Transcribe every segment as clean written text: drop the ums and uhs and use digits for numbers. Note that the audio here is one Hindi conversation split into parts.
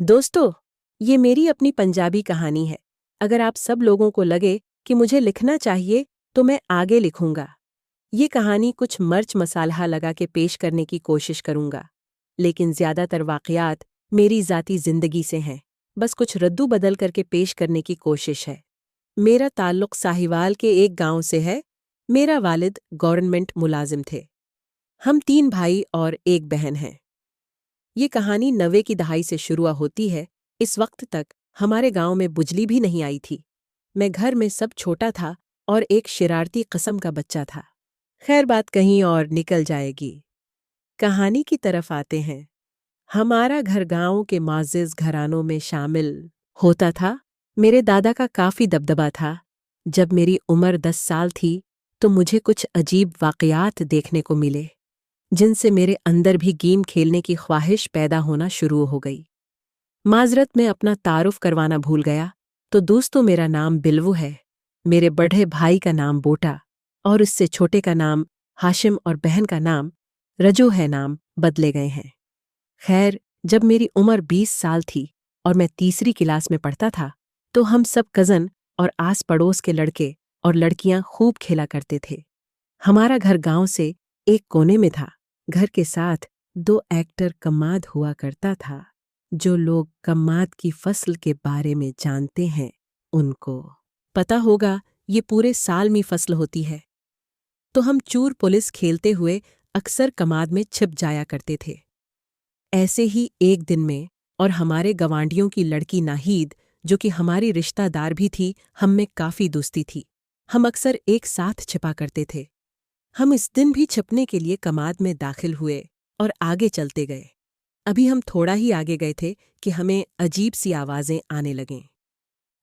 दोस्तों, ये मेरी अपनी पंजाबी कहानी है। अगर आप सब लोगों को लगे कि मुझे लिखना चाहिए तो मैं आगे लिखूंगा। ये कहानी कुछ मर्च मसाला लगा के पेश करने की कोशिश करूंगा, लेकिन ज्यादातर वाकयात मेरी ज़ाती जिंदगी से हैं। बस कुछ रद्दू बदल करके पेश करने की कोशिश है। मेरा ताल्लुक साहिवाल के एक गांव से है। मेरा वालिद गवर्नमेंट मुलाजिम थे। हम 3 भाई और एक बहन हैं। ये कहानी 90 की दहाई से शुरू होती है। इस वक्त तक हमारे गांव में बिजली भी नहीं आई थी। मैं घर में सब छोटा था और एक शरारती किस्म का बच्चा था। खैर, बात कहीं और निकल जाएगी। कहानी की तरफ आते हैं। हमारा घर गांव के मुअज़्ज़ज़ घरानों में शामिल होता था। मेरे दादा का काफ़ी दबदबा था। जब मेरी उम्र 10 साल थी तो मुझे कुछ अजीब वाक़यात देखने को मिले, जिनसे मेरे अंदर भी गेम खेलने की ख्वाहिश पैदा होना शुरू हो गई। माजरत में अपना तारुफ करवाना भूल गया तो दोस्तों, मेरा नाम बिल्वू है। मेरे बड़े भाई का नाम बोटा और उससे छोटे का नाम हाशिम और बहन का नाम रजो है। नाम बदले गए हैं। खैर, जब मेरी उम्र 20 साल थी और मैं तीसरी क्लास में पढ़ता था तो हम सब कज़न और आस पड़ोस के लड़के और लड़कियां खूब खेला करते थे। हमारा घर गांव से एक कोने में था। घर के साथ 2 एक्टर कमाद हुआ करता था। जो लोग कमाद की फसल के बारे में जानते हैं उनको पता होगा, ये पूरे साल में फसल होती है। तो हम चूर पुलिस खेलते हुए अक्सर कमाद में छिप जाया करते थे। ऐसे ही एक दिन में और हमारे गवांडियों की लड़की नाहीद, जो कि हमारी रिश्तेदार भी थी, हम में काफ़ी दोस्ती थी। हम अक्सर एक साथ छिपा करते थे। हम इस दिन भी छिपने के लिए कमाद में दाखिल हुए और आगे चलते गए। अभी हम थोड़ा ही आगे गए थे कि हमें अजीब सी आवाज़ें आने लगें।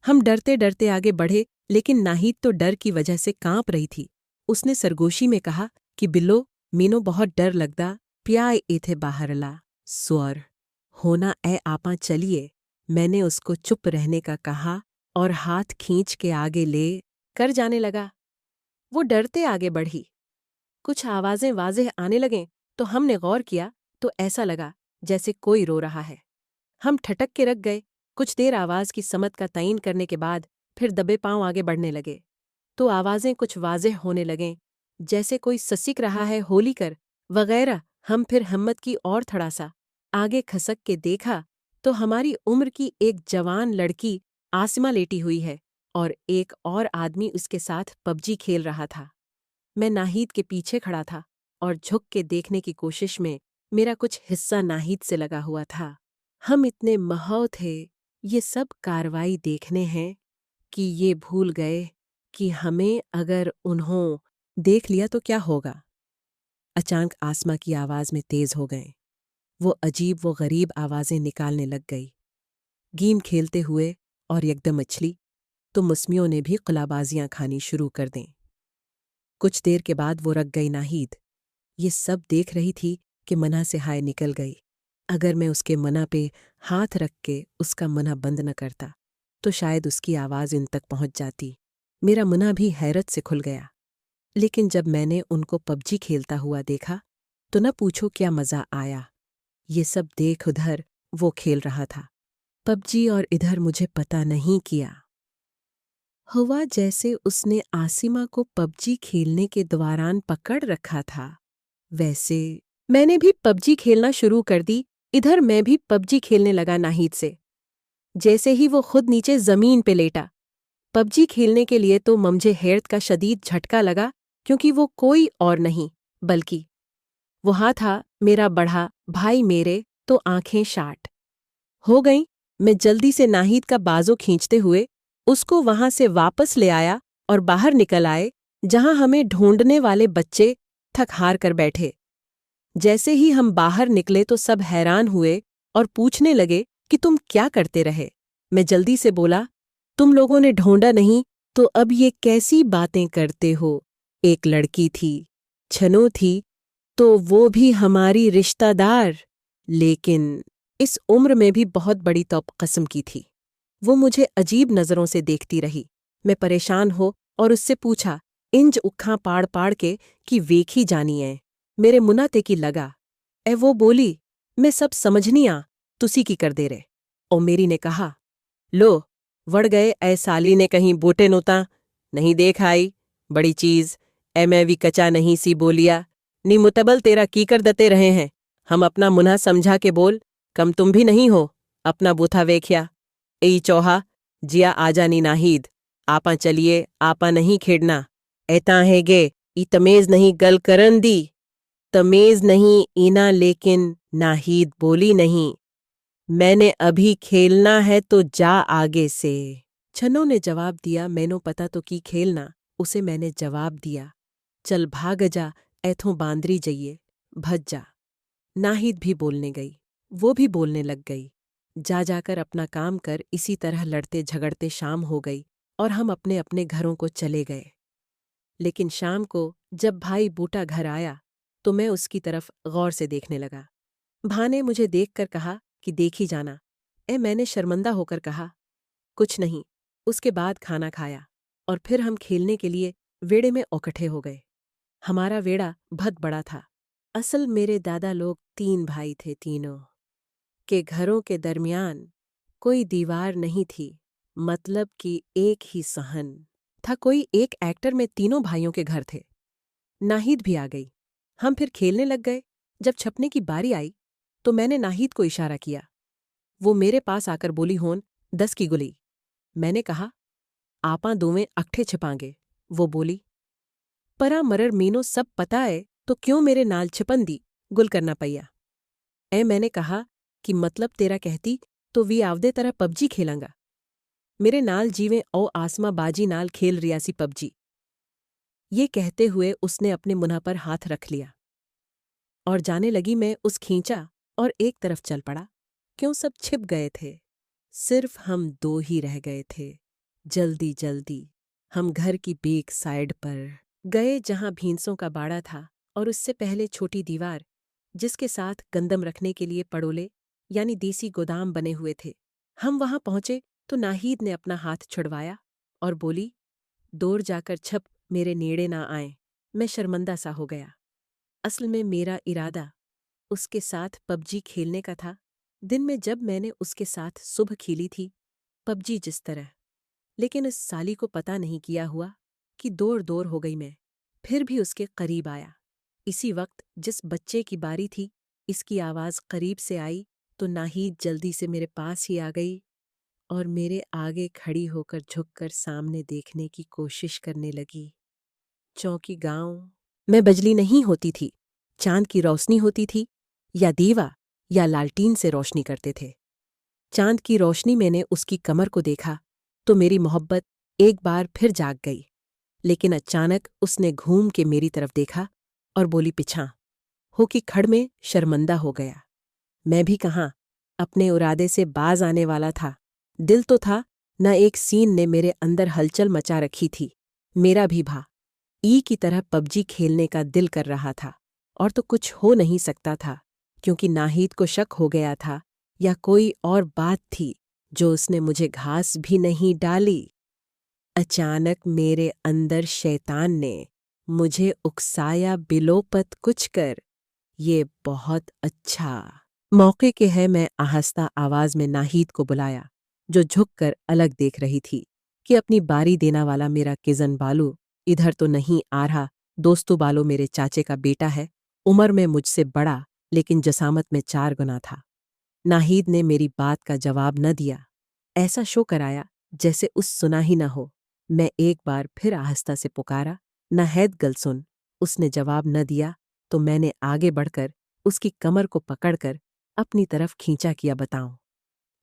हम डरते डरते आगे बढ़े, लेकिन नाहीद तो डर की वजह से कांप रही थी। उसने सरगोशी में कहा कि बिल्लो, मीनो बहुत डर लगदा, प्याय एथे बाहरला स्वर होना ए आपा चलिए। मैंने उसको चुप रहने का कहा और हाथ खींच के आगे ले कर जाने लगा। वो डरते आगे बढ़ी। कुछ आवाज़ें वाज़ेह आने लगें तो हमने गौर किया तो ऐसा लगा जैसे कोई रो रहा है। हम ठटक के रख गए। कुछ देर आवाज़ की समत का तयन करने के बाद फिर दबे पांव आगे बढ़ने लगे तो आवाज़ें कुछ वाज़ेह होने लगें, जैसे कोई ससिक रहा है, होली कर वगैरह। हम फिर हिम्मत की और थोड़ा सा आगे खसक के देखा तो हमारी उम्र की एक जवान लड़की आसिमा लेटी हुई है और एक और आदमी उसके साथ पबजी खेल रहा था। मैं नाहीद के पीछे खड़ा था और झुक के देखने की कोशिश में मेरा कुछ हिस्सा नाहीद से लगा हुआ था। हम इतने महौ थे ये सब कार्रवाई देखने हैं कि ये भूल गए कि हमें अगर उन्हों देख लिया तो क्या होगा। अचानक आसमा की आवाज़ में तेज हो गए। वो अजीब वो गरीब आवाज़ें निकालने लग गई, गेम खेलते हुए, और एकदम मछली तो मुस्मियों ने भी क़िलाबाजियाँ खानी शुरू कर दें। कुछ देर के बाद वो रख गई नाहीद। ये सब देख रही थी कि मना से हाय निकल गई। अगर मैं उसके मना पे हाथ रख के उसका मना बंद न करता तो शायद उसकी आवाज़ इन तक पहुंच जाती। मेरा मना भी हैरत से खुल गया। लेकिन जब मैंने उनको पबजी खेलता हुआ देखा तो न पूछो क्या मज़ा आया। ये सब देख उधर वो खेल रहा था पबजी और इधर मुझे पता नहीं किया। हुआ जैसे उसने आसिमा को पबजी खेलने के दौरान पकड़ रखा था। वैसे मैंने भी पबजी खेलना शुरू कर दी। इधर मैं भी पबजी खेलने लगा नाहीद से। जैसे ही वो खुद नीचे ज़मीन पे लेटा, पबजी खेलने के लिए तो मुझे हैरत का शदीद झटका लगा, क्योंकि वो कोई और नहीं बल्कि वहाँ था मेरा बड़ा भाई। मेरे तो आंखें शाट हो गईं। मैं जल्दी से नाहीद का बाजू खींचते हुए उसको वहां से वापस ले आया और बाहर निकल आए, जहां हमें ढूंढने वाले बच्चे थक हार कर बैठे। जैसे ही हम बाहर निकले तो सब हैरान हुए और पूछने लगे कि तुम क्या करते रहे। मैं जल्दी से बोला, तुम लोगों ने ढूंढा नहीं तो अब ये कैसी बातें करते हो। एक लड़की थी, छनो थी, तो वो भी हमारी रिश्तेदार, लेकिन इस उम्र में भी बहुत बड़ी तौप कस्म की थी। वो मुझे अजीब नज़रों से देखती रही। मैं परेशान हो और उससे पूछा, इंज उखां पाड़ पाड़ के कि वेखी जानी है। मेरे मुना ते की लगा। वो बोली, मैं सब समझनी आ, तुसी की कर दे रहे। और मेरी ने कहा, लो वड़ गए ऐ साली ने कहीं बोटे नोता नहीं देख आई बड़ी चीज ए मैं भी कचा नहीं सी बोलिया नी मुतबल तेरा की कर दते रहे हैं हम अपना मुन्हा समझा के बोल कम तुम भी नहीं हो अपना बूथा वेख्या ए चौहा जिया आजा नी नाहीद आपा चलिए आपा नहीं खेड़ना ऐता है गे ई तमेज नहीं गल करन दी तमेज नहीं ईना लेकिन नाहीद बोली नहीं मैंने अभी खेलना है तो जा आगे से। छन्नो ने जवाब दिया, मैनो पता तो की खेलना। उसे मैंने जवाब दिया, चल भाग जा ऐथों बांदरी जइए भज जा। नाहिद भी बोलने गई, वो भी बोलने लग गई। जा जाकर अपना काम कर। इसी तरह लड़ते झगड़ते शाम हो गई और हम अपने अपने घरों को चले गए। लेकिन शाम को जब भाई बूटा घर आया तो मैं उसकी तरफ गौर से देखने लगा। भा ने मुझे देखकर कहा कि देखी जाना। मैंने शर्मिंदा होकर कहा, कुछ नहीं। उसके बाद खाना खाया और फिर हम खेलने के लिए वेड़े में इकट्ठे हो गए। हमारा वेड़ा बहुत बड़ा था। असल मेरे दादा लोग 3 भाई थे। तीनों के घरों के दरमियान कोई दीवार नहीं थी, मतलब कि एक ही सहन था। कोई एक एक्टर में तीनों भाइयों के घर थे। नाहिद भी आ गई। हम फिर खेलने लग गए। जब छपने की बारी आई तो मैंने नाहिद को इशारा किया। वो मेरे पास आकर बोली, होन 10 की गुली। मैंने कहा, आपा दोवें अक्ठे छिपांगे। वो बोली, परा मरर मीनो सब पता है तो क्यों मेरे नाल छिपन दी गुल करना पैया। मैंने कहा कि मतलब तेरा कहती तो वी आवदे तरह पबजी खेलांगा। मेरे नाल जीवें ओ आसमा बाजी नाल खेल रियासी पबजी। ये कहते हुए उसने अपने मुन्हा पर हाथ रख लिया और जाने लगी। मैं उस खींचा और एक तरफ चल पड़ा। क्यों सब छिप गए थे, सिर्फ हम 2 ही रह गए थे। जल्दी जल्दी हम घर की बेक साइड पर गए जहां भींसों का बाड़ा था और उससे पहले छोटी दीवार जिसके साथ गंदम रखने के लिए पड़ोले यानी देसी गोदाम बने हुए थे। हम वहां पहुंचे तो नाहिद ने अपना हाथ छुड़वाया और बोली, दूर जाकर छप, मेरे नेड़े ना आए। मैं शर्मिंदा सा हो गया। असल में मेरा इरादा उसके साथ पबजी खेलने का था। दिन में जब मैंने उसके साथ सुबह खेली थी पबजी जिस तरह, लेकिन इस साली को पता नहीं किया हुआ कि दौड़ दौड़ हो गई मैं। फिर भी उसके करीब आया। इसी वक्त जिस बच्चे की बारी थी, इसकी आवाज़ करीब से आई तो नाहिद जल्दी से मेरे पास ही आ गई और मेरे आगे खड़ी होकर झुककर सामने देखने की कोशिश करने लगी। चौकी गांव में बजली नहीं होती थी, चांद की रोशनी होती थी या दीवा या लालटीन से रोशनी करते थे। चांद की रोशनी मैंने उसकी कमर को देखा तो मेरी मोहब्बत एक बार फिर जाग गई। लेकिन अचानक उसने घूम के मेरी तरफ देखा और बोली, पिछा हो कि खड़ में शर्मिंदा हो गया। मैं भी कहाँ अपने इरादे से बाज आने वाला था। दिल तो था न। एक सीन ने मेरे अंदर हलचल मचा रखी थी। मेरा भी भा ई की तरह पबजी खेलने का दिल कर रहा था और तो कुछ हो नहीं सकता था क्योंकि नाहिद को शक हो गया था या कोई और बात थी जो उसने मुझे घास भी नहीं डाली। अचानक मेरे अंदर शैतान ने मुझे उकसाया, बिलोपत कुछ कर, ये बहुत अच्छा मौके के है। मैं आहिस्ता आवाज में नाहिद को बुलाया जो झुककर अलग देख रही थी कि अपनी बारी देना वाला मेरा किजन बालू इधर तो नहीं आ रहा। दोस्तों बालू मेरे चाचे का बेटा है, उम्र में मुझसे बड़ा लेकिन जसामत में 4 गुना था। नाहिद ने मेरी बात का जवाब न दिया, ऐसा शो कराया जैसे उस सुना ही न हो। मैं एक बार फिर आहिस्ता से पुकारा, नाहिद गल सुन। उसने जवाब न दिया तो मैंने आगे बढ़कर उसकी कमर को पकड़कर अपनी तरफ खींचा। किया बताऊं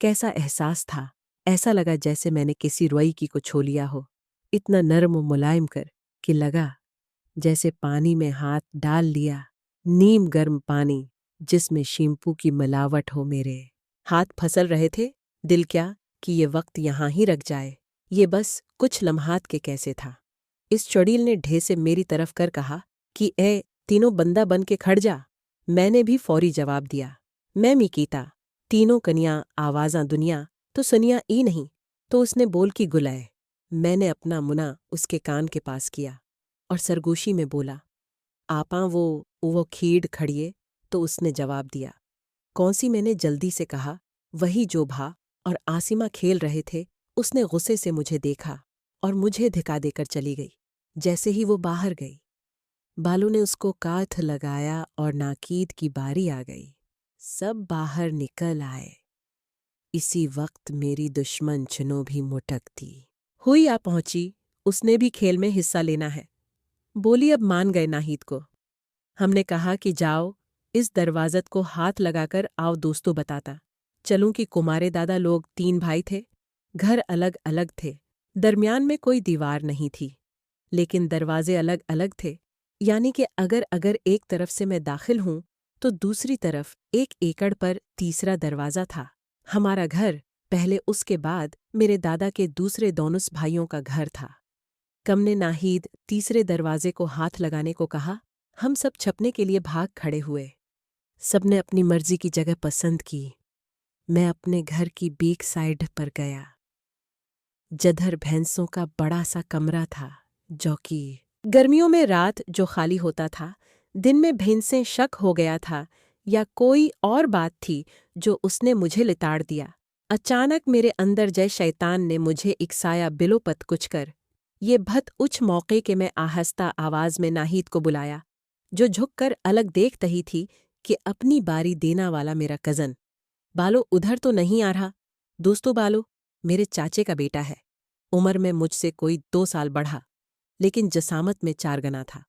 कैसा एहसास था। ऐसा लगा जैसे मैंने किसी रुई की को छू लिया हो, इतना नरम और मुलायम कर कि लगा जैसे पानी में हाथ डाल लिया, नीम गर्म पानी जिसमें शैम्पू की मिलावट हो। मेरे हाथ फंसल रहे थे। दिल क्या कि ये वक्त यहाँ ही रख जाए। ये बस कुछ लम्हात के कैसे था। इस चुड़ैल ने ढेसे मेरी तरफ कर कहा कि ए तीनों बंदा बन के खड़ जा। मैंने भी फौरी जवाब दिया, मैं मीकीता। तीनों कनियां आवाज़ां दुनिया तो सुनिया ई नहीं। तो उसने बोल की गुलाए। मैंने अपना मुना उसके कान के पास किया और सरगोशी में बोला, आपा वो खीड़ खड़िए। तो उसने जवाब दिया, कौन सी। मैंने जल्दी से कहा, वही जो भा और आसिमा खेल रहे थे, उसने गुस्से से मुझे देखा और मुझे धिका देकर चली गई। जैसे ही वो बाहर गई, बालू ने उसको काठ लगाया और नाकीद की बारी आ गई। सब बाहर निकल आए। इसी वक्त मेरी दुश्मन चुनो भी मुटकती हुई आ पहुंची। उसने भी खेल में हिस्सा लेना है, बोली। अब मान गए नाहिद को। हमने कहा कि जाओ, इस दरवाज़त को हाथ लगाकर आओ दोस्तों बताता चलूं कि कुमारे दादा लोग 3 भाई थे। घर अलग अलग थे, दरमियान में कोई दीवार नहीं थी, लेकिन दरवाजे अलग अलग थे। यानी कि अगर अगर एक तरफ से मैं दाखिल हूं तो दूसरी तरफ 1 एकड़ पर तीसरा दरवाज़ा था। हमारा घर पहले, उसके बाद मेरे दादा के दूसरे दोनों भाइयों का घर था। कम ने नाहिद तीसरे दरवाजे को हाथ लगाने को कहा। हम सब छपने के लिए भाग खड़े हुए। सबने अपनी मर्जी की जगह पसंद की। मैं अपने घर की बैक साइड पर गया, जिधर भैंसों का बड़ा सा कमरा था, जो कि गर्मियों में रात जो खाली होता था, दिन में भैंसें शक हो गया था या कोई और बात थी जो उसने मुझे लिताड़ दिया। अचानक मेरे अंदर जय शैतान ने मुझे इकसाया बिलोपत कुछ कर। ये भत उच्च मौके के मैं आहिस्ता आवाज में नाहिद को बुलाया, जो झुककर अलग देख रही थी कि अपनी बारी देना वाला मेरा कज़न। बालो उधर तो नहीं आ रहा? दोस्तों बालो मेरे चाचे का बेटा है। उम्र में मुझसे कोई 2 साल बढ़ा, लेकिन जसामत में 4 गना था।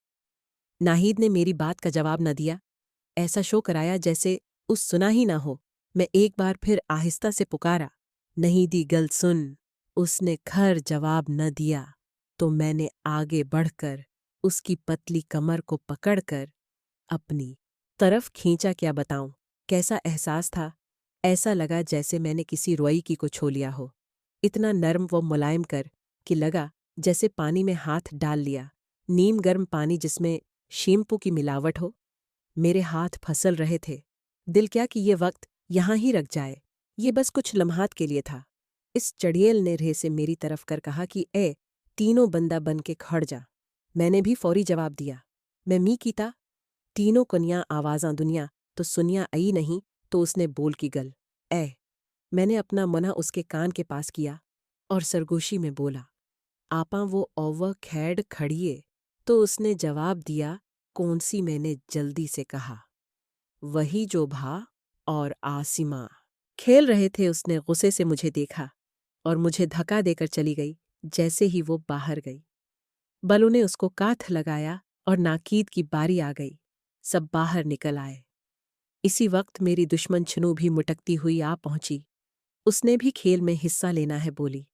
नाहिद ने मेरी बात का जवाब न दिया। ऐसा शो कराया जैसे उस सुना ही ना हो। मैं एक बार फिर आहिस्ता से पुकारा, नहीं दी गल सुन। उसने खैर जवाब न दिया तो मैंने आगे बढ़कर उसकी पतली कमर को पकड़कर अपनी तरफ खींचा। क्या बताऊं कैसा एहसास था। ऐसा लगा जैसे मैंने किसी रोई की को छू लिया हो। इतना नर्म व मुलायम कर कि लगा जैसे पानी में हाथ डाल लिया, नीम गर्म पानी जिसमें शैम्पू की मिलावट हो। मेरे हाथ फंसल रहे थे। दिल क्या कि ये वक्त यहाँ ही रख जाए। ये बस कुछ लम्हात के लिए था। इस चड़ियल ने रे से मेरी तरफ कर कहा कि ए तीनों बंदा बन के खड़ जा। मैंने भी फौरी जवाब दिया, मैं मी कीता। तीनों कन्या आवाज़ां दुनिया तो सुनिया आई नहीं तो उसने बोल की गल ए। मैंने अपना मना उसके कान के पास किया और सरगोशी में बोला, आपा वो ओवर खैड खड़िए। तो उसने जवाब दिया, कौन सी? मैंने जल्दी से कहा, वही जो भा और आसिमा खेल रहे थे। उसने गुस्से से मुझे देखा और मुझे धक्का देकर चली गई। जैसे ही वो बाहर गई, बलू ने उसको काठ लगाया और नाकीद की बारी आ गई। सब बाहर निकल आए। इसी वक्त मेरी दुश्मन छुनू भी मुटकती हुई आ पहुंची। उसने भी खेल में हिस्सा लेना है, बोली।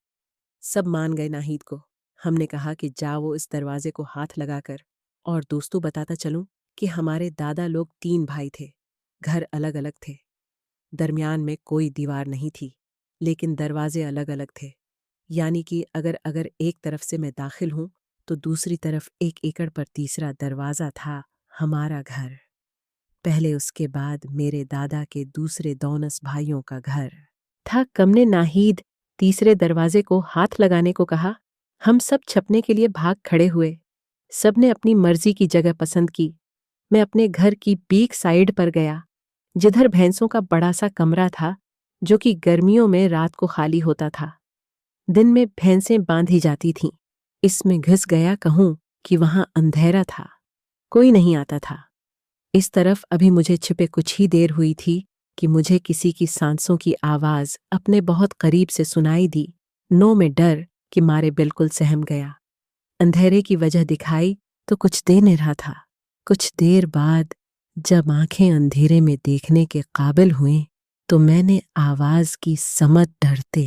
सब मान गए नाहिद को। हमने कहा कि जाओ इस दरवाजे को हाथ लगाकर और दोस्तों बताता चलूं कि हमारे दादा लोग 3 भाई थे। घर अलग अलग थे, दरमियान में कोई दीवार नहीं थी, लेकिन दरवाजे अलग अलग थे। यानी कि अगर अगर एक तरफ से मैं दाखिल हूं तो दूसरी तरफ 1 एकड़ पर तीसरा दरवाज़ा था हमारा घर। पहले, उसके बाद मेरे दादा के दूसरे दोनों भाइयों का घर था। कम ने नाहिद तीसरे दरवाजे को हाथ लगाने को कहा। हम सब छपने के लिए भाग खड़े हुए। सब ने अपनी मर्जी की जगह पसंद की। मैं अपने घर की बैक साइड पर गया, जिधर भैंसों का बड़ा सा कमरा था, जो कि गर्मियों में रात को खाली होता था। दिन में भैंसें बांधी जाती थीं। इसमें घुस गया कहूं कि वहां अंधेरा था, कोई नहीं आता था। इस तरफ अभी मुझे छिपे कुछ ही देर हुई थी कि मुझे किसी की सांसों की आवाज अपने बहुत करीब से सुनाई दी। नो में डर कि मारे बिल्कुल सहम गया। अंधेरे की वजह दिखाई तो कुछ दे नहीं रहा था। कुछ देर बाद जब आंखें अंधेरे में देखने के काबिल हुई तो मैंने आवाज की समझ डरते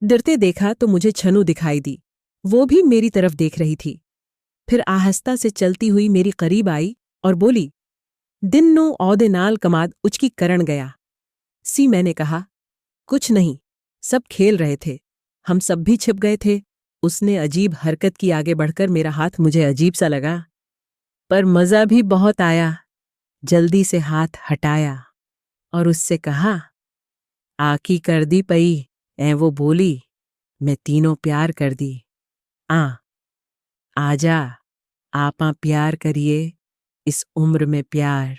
डरते देखा तो मुझे छनु दिखाई दी। वो भी मेरी तरफ देख रही थी। फिर आहिस्ता से चलती हुई मेरी करीब आई और बोली, दिन नो औदे नाल कमाद उचकी करण गया सी। मैंने कहा, कुछ नहीं, सब खेल रहे थे, हम सब भी छिप गए थे। उसने अजीब हरकत की। आगे बढ़कर मेरा हाथ मुझे अजीब सा लगा, पर मज़ा भी बहुत आया। जल्दी से हाथ हटाया और उससे कहा, आकी कर दी पई। वो बोली, मैं तीनों प्यार कर दी। आजा, आपा प्यार करिए, इस उम्र में प्यार